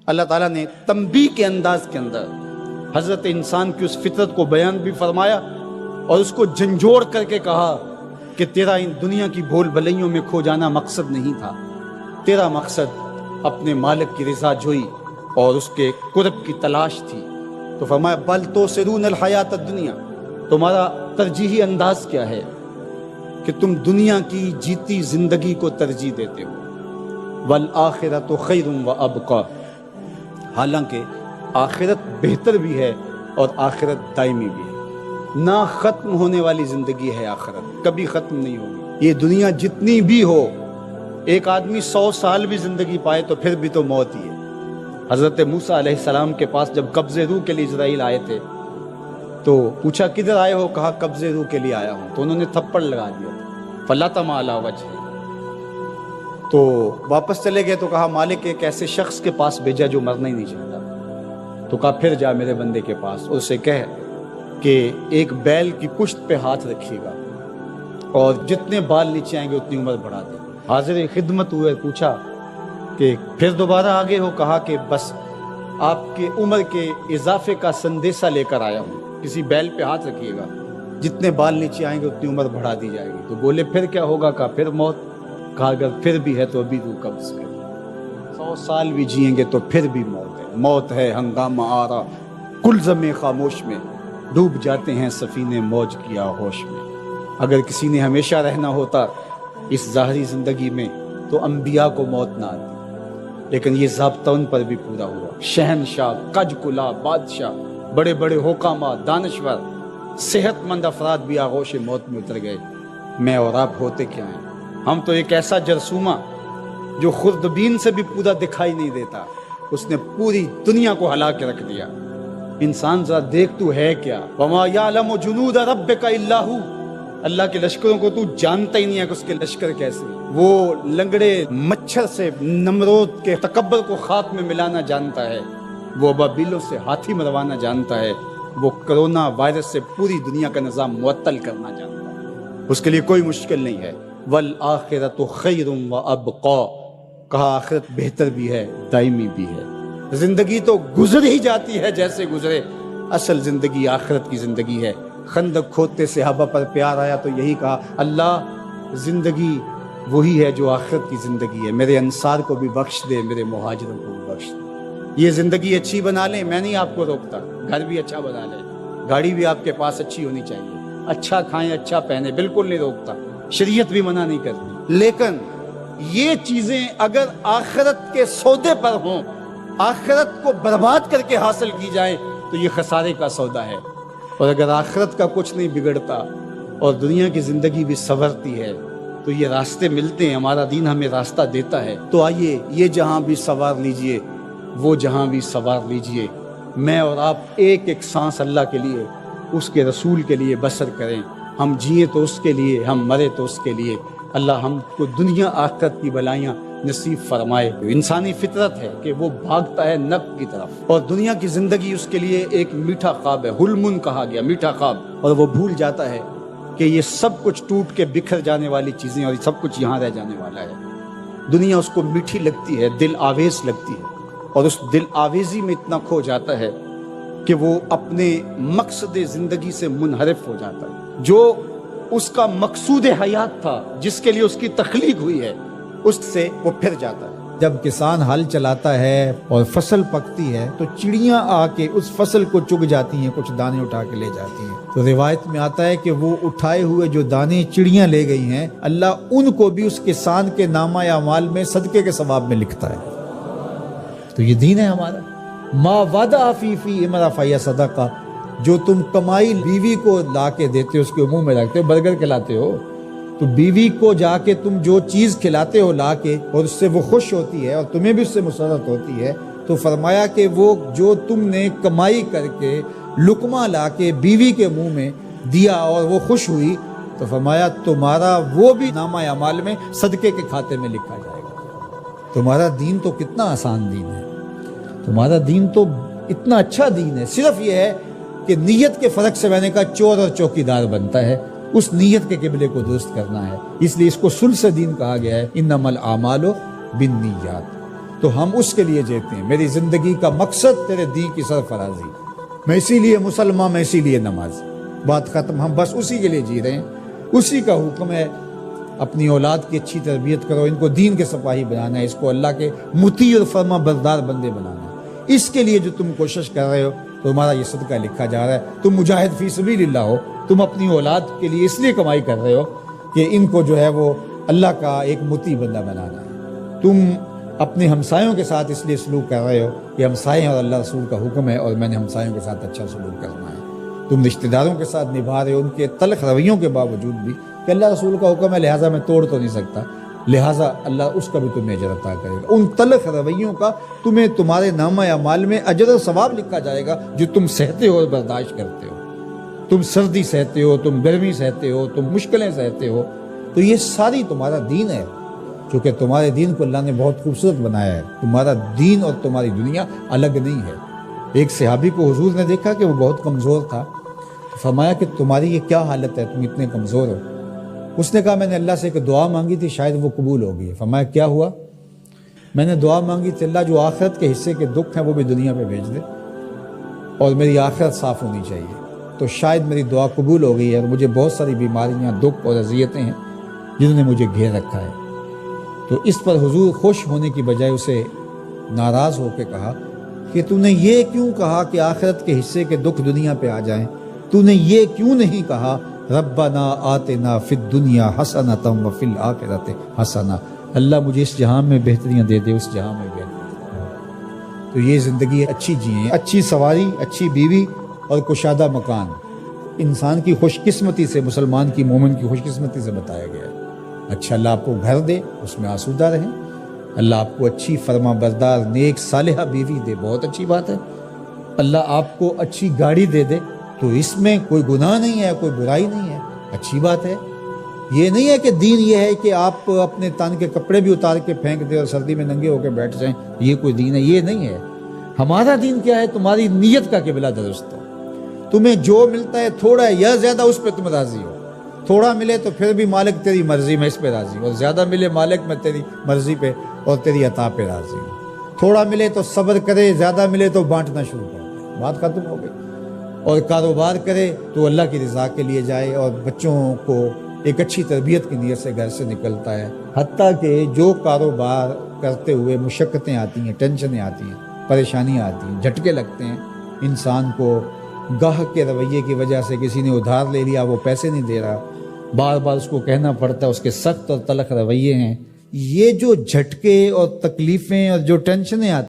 اللہ تعالیٰ نے تنبیہ کے انداز کے اندر حضرت انسان کی اس فطرت کو بیان بھی فرمایا اور اس کو جھنجھوڑ کر کے کہا کہ تیرا ان دنیا کی بھول بھلائیوں میں کھو جانا مقصد نہیں تھا، تیرا مقصد اپنے مالک کی رضا جوئی اور اس کے قرب کی تلاش تھی۔ تو فرمایا بل توسرون الحیات الدنیا، تمہارا ترجیحی انداز کیا ہے کہ تم دنیا کی جیتی زندگی کو ترجیح دیتے ہو، والآخرۃ خیر وابقیٰ، حالانکہ آخرت بہتر بھی ہے اور آخرت دائمی بھی ہے، نہ ختم ہونے والی زندگی ہے آخرت، کبھی ختم نہیں ہوگی۔ یہ دنیا جتنی بھی ہو، ایک آدمی 100 سال بھی زندگی پائے تو پھر بھی تو موت ہی ہے۔ حضرت موسیٰ علیہ السلام کے پاس جب قبض روح کے لیے اسرائیل آئے تھے تو پوچھا کدھر آئے ہو؟ کہا قبض روح کے لیے آیا ہوں، تو انہوں نے تھپڑ لگا دیا تھا، فلطم علی وجہہ۔ تو واپس چلے گئے تو کہا مالک ایک ایسے شخص کے پاس بھیجا جو مرنا ہی نہیں چاہتا، تو کہا پھر جا میرے بندے کے پاس، اور اسے کہہ کہ ایک بیل کی پشت پہ ہاتھ رکھیے گا اور جتنے بال نیچے آئیں گے اتنی عمر بڑھا دے۔ حاضر خدمت ہوئے، پوچھا کہ پھر دوبارہ آگے ہو؟ کہا کہ بس آپ کے عمر کے اضافے کا سندیسہ لے کر آیا ہوں، کسی بیل پہ ہاتھ رکھیے گا، جتنے بال نیچے آئیں گے اتنی عمر بڑھا دی جائے گی۔ تو بولے پھر کیا ہوگا؟ کہا پھر موت۔ کہا اگر پھر بھی ہے تو ابھی روح قبض کر، 100 سال بھی جئیں گے تو پھر بھی موت ہے، موت ہے ہنگامہ آرا کلزم خاموش میں، ڈوب جاتے ہیں سفینے موج کی آغوش میں۔ اگر کسی نے ہمیشہ رہنا ہوتا اس ظاہری زندگی میں تو انبیاء کو موت نہ آتی، لیکن یہ ضابطہ ان پر بھی پورا ہوا۔ شہنشاہ، کج کلا بادشاہ، بڑے بڑے حکامہ، دانشور، صحت مند افراد بھی آغوش موت میں اتر گئے۔ میں اور آپ ہوتے کیا ہیں؟ ہم تو ایک ایسا جرثومہ جو خوردبین سے بھی پورا دکھائی نہیں دیتا، اس نے پوری دنیا کو ہلا کے رکھ دیا۔ انسان ذرا دیکھ تو ہے کیا؟ وَمَا يَعْلَمُ جُنُودَ رَبِّكَ إِلَّا هُوَ، اللہ کے لشکروں کو تو جانتا ہی نہیں ہے کہ اس کے لشکر کیسے۔ وہ لنگڑے مچھر سے نمرود کے تکبر کو خاک میں ملانا جانتا ہے، وہ ابابیلوں سے ہاتھی مروانا جانتا ہے، وہ کرونا وائرس سے پوری دنیا کا نظام معطل کرنا جانتا ہے، اس کے لیے کوئی مشکل نہیں ہے۔ وَالْآخِرَةُ خَيْرٌ وَأَبْقَىٰ، کہا آخرت بہتر بھی ہے، دائمی بھی ہے۔ زندگی تو گزر ہی جاتی ہے جیسے گزرے، اصل زندگی آخرت کی زندگی ہے۔ خندق کھودتے صحابہ پر پیار آیا تو یہی کہا اللہ زندگی وہی ہے جو آخرت کی زندگی ہے، میرے انصار کو بھی بخش دے، میرے مہاجروں کو بھی بخش دے۔ یہ زندگی اچھی بنا لیں، میں نہیں آپ کو روکتا، گھر بھی اچھا بنا لیں، گاڑی بھی آپ کے پاس اچھی ہونی چاہیے، اچھا کھائیں اچھا پہنیں، بالکل نہیں روکتا، شریعت بھی منع نہیں کرتی، لیکن یہ چیزیں اگر آخرت کے سودے پر ہوں، آخرت کو برباد کر کے حاصل کی جائیں تو یہ خسارے کا سودا ہے۔ اور اگر آخرت کا کچھ نہیں بگڑتا اور دنیا کی زندگی بھی سنورتی ہے تو یہ راستے ملتے ہیں، ہمارا دین ہمیں راستہ دیتا ہے۔ تو آئیے یہ جہاں بھی سوار لیجئے، وہ جہاں بھی سوار لیجئے، میں اور آپ ایک ایک سانس اللہ کے لیے، اس کے رسول کے لیے بسر کریں۔ ہم جئیں تو اس کے لیے، ہم مرے تو اس کے لیے۔ اللہ ہم کو دنیا آخرت کی بلائیاں نصیب فرمائے۔ انسانی فطرت ہے کہ وہ بھاگتا ہے نفع کی طرف، اور دنیا کی زندگی اس کے لیے ایک میٹھا خواب ہے، حلم کہا گیا، میٹھا خواب، اور وہ بھول جاتا ہے کہ یہ سب کچھ ٹوٹ کے بکھر جانے والی چیزیں اور سب کچھ یہاں رہ جانے والا ہے۔ دنیا اس کو میٹھی لگتی ہے، دل آویز لگتی ہے، اور اس دل آویزی میں اتنا کھو جاتا ہے کہ وہ اپنے مقصد زندگی سے منحرف ہو جاتا ہے۔ جو اس کا مقصود حیات تھا، جس کے لیے اس کی تخلیق ہوئی ہے، اس سے وہ پھر جاتا ہے۔ جب کسان ہل چلاتا ہے اور فصل پکتی ہے تو چڑیاں آ کے اس فصل کو چگ جاتی ہیں، کچھ دانے اٹھا کے لے جاتی ہیں۔ تو روایت میں آتا ہے کہ وہ اٹھائے ہوئے جو دانے چڑیاں لے گئی ہیں، اللہ ان کو بھی اس کسان کے نامہ اعمال میں صدقے کے ثواب میں لکھتا ہے۔ تو یہ دین ہے ہمارا۔ ما وعدہ فی امرا فیا صدقہ، جو تم کمائی بیوی کو لا کے دیتے ہو، اس کے منہ میں رکھتے ہو، برگر کھلاتے ہو، تو بیوی کو جا کے تم جو چیز کھلاتے ہو لا کے، اور اس سے وہ خوش ہوتی ہے اور تمہیں بھی اس سے مسرت ہوتی ہے، تو فرمایا کہ وہ جو تم نے کمائی کر کے لقمہ لا کے بیوی کے منہ میں دیا اور وہ خوش ہوئی، تو فرمایا تمہارا وہ بھی نامہ اعمال میں صدقے کے کھاتے میں لکھا جائے گا۔ تمہارا دین تو کتنا آسان دین ہے، تمہارا دین تو اتنا اچھا دین ہے۔ صرف یہ ہے کہ نیت کے فرق سے میں نے کہا چور اور چوکیدار بنتا ہے، اس نیت کے قبلے کو درست کرنا ہے، اس لیے اس کو ثلث دین کہا گیا ہے، انما الاعمال بالنیات۔ تو ہم اس کے لیے جیتے ہیں. میری زندگی کا مقصد تیرے دین کی سرفرازی. میں اسی لیے مسلمان، میں اسی لیے نماز. بات ختم. ہم بس اسی کے لیے جی رہے ہیں. اسی کا حکم ہے اپنی اولاد کی اچھی تربیت کرو، ان کو دین کے سپاہی بنانا ہے، اس کو اللہ کے مطیع اور فرما بردار بندے بنانا ہے. اس کے لیے جو تم کوشش کر رہے ہو تو تمہارا یہ صدقہ لکھا جا رہا ہے. تم مجاہد فی سبیل اللہ ہو. تم اپنی اولاد کے لیے اس لیے کمائی کر رہے ہو کہ ان کو جو ہے وہ اللہ کا ایک مطیع بندہ بنانا ہے. تم اپنے ہمسایوں کے ساتھ اس لیے سلوک کر رہے ہو کہ ہمسائے اور اللہ رسول کا حکم ہے اور میں نے ہمسایوں کے ساتھ اچھا سلوک کرنا ہے. تم رشتہ داروں کے ساتھ نبھا رہے ہو ان کے تلخ رویوں کے باوجود بھی کہ اللہ رسول کا حکم ہے لہٰذا میں توڑ تو نہیں سکتا، لہٰذا اللہ اس کا بھی تمہیں اجر عطا کرے گا. ان تلخ رویوں کا تمہیں تمہارے نامہ اعمال میں اجر و ثواب لکھا جائے گا جو تم سہتے ہو اور برداشت کرتے ہو. تم سردی سہتے ہو، تم گرمی سہتے ہو، تم مشکلیں سہتے ہو. تو یہ ساری تمہارا دین ہے، کیونکہ تمہارے دین کو اللہ نے بہت خوبصورت بنایا ہے. تمہارا دین اور تمہاری دنیا الگ نہیں ہے. ایک صحابی کو حضور نے دیکھا کہ وہ بہت کمزور تھا. فرمایا کہ تمہاری یہ کیا حالت ہے، تم اتنے کمزور ہو؟ اس نے کہا میں نے اللہ سے ایک دعا مانگی تھی، شاید وہ قبول ہو گئی. فرمایا کیا ہوا؟ میں نے دعا مانگی تھی اللہ جو آخرت کے حصے کے دکھ ہیں وہ بھی دنیا پہ بھیج دے اور میری آخرت صاف ہونی چاہیے. تو شاید میری دعا قبول ہو گئی ہے اور مجھے بہت ساری بیماریاں، دکھ اور اذیتیں ہیں جنہوں نے مجھے گھیر رکھا ہے. تو اس پر حضور خوش ہونے کی بجائے اسے ناراض ہو کے کہا کہ تو نے یہ کیوں کہا کہ آخرت کے حصے کے دکھ دنیا پہ آ جائیں؟ تو نے یہ کیوں نہیں کہا ربنا آتنا فی الدنیا حسنۃ وفی الآخرۃ حسنہ؟ اللہ مجھے اس جہان میں بہتریاں دے دے، اس جہان میں بہتریاں. تو یہ زندگی اچھی جئیں، اچھی سواری، اچھی بیوی اور کشادہ مکان انسان کی خوش قسمتی سے، مسلمان کی، مومن کی خوش قسمتی سے بتایا گیا ہے. اچھا اللہ آپ کو گھر دے، اس میں آسودہ رہیں. اللہ آپ کو اچھی فرما بردار نیک صالحہ بیوی دے، بہت اچھی بات ہے. اللہ آپ کو اچھی گاڑی دے دے تو اس میں کوئی گناہ نہیں ہے، کوئی برائی نہیں ہے، اچھی بات ہے. یہ نہیں ہے کہ دین یہ ہے کہ آپ اپنے تن کے کپڑے بھی اتار کے پھینک دیں اور سردی میں ننگے ہو کے بیٹھ جائیں، یہ کوئی دین ہے. یہ نہیں ہے. ہمارا دین کیا ہے؟ تمہاری نیت کا قبلہ درست ہو. تمہیں جو ملتا ہے تھوڑا ہے یا زیادہ اس پہ تم راضی ہو. تھوڑا ملے تو پھر بھی مالک تیری مرضی میں اس پہ راضی ہو، اور زیادہ ملے مالک میں تیری مرضی پہ اور تیری عطا پہ راضی ہو. تھوڑا ملے تو صبر کرے، زیادہ ملے تو بانٹنا شروع کر دے. بات ختم ہو گئی. اور کاروبار کرے تو اللہ کی رضا کے لیے جائے اور بچوں کو ایک اچھی تربیت کی نیت سے گھر سے نکلتا ہے. حتیٰ کہ جو کاروبار کرتے ہوئے مشقتیں آتی ہیں، ٹینشنیں آتی ہیں، پریشانیاں آتی ہیں، جھٹکے لگتے ہیں انسان کو، گاہک کے رویے کی وجہ سے کسی نے ادھار لے لیا، وہ پیسے نہیں دے رہا، بار بار اس کو کہنا پڑتا ہے، اس کے سخت اور تلخ رویے ہیں. یہ جو جھٹکے اور تکلیفیں اور جو ٹینشنیں آتی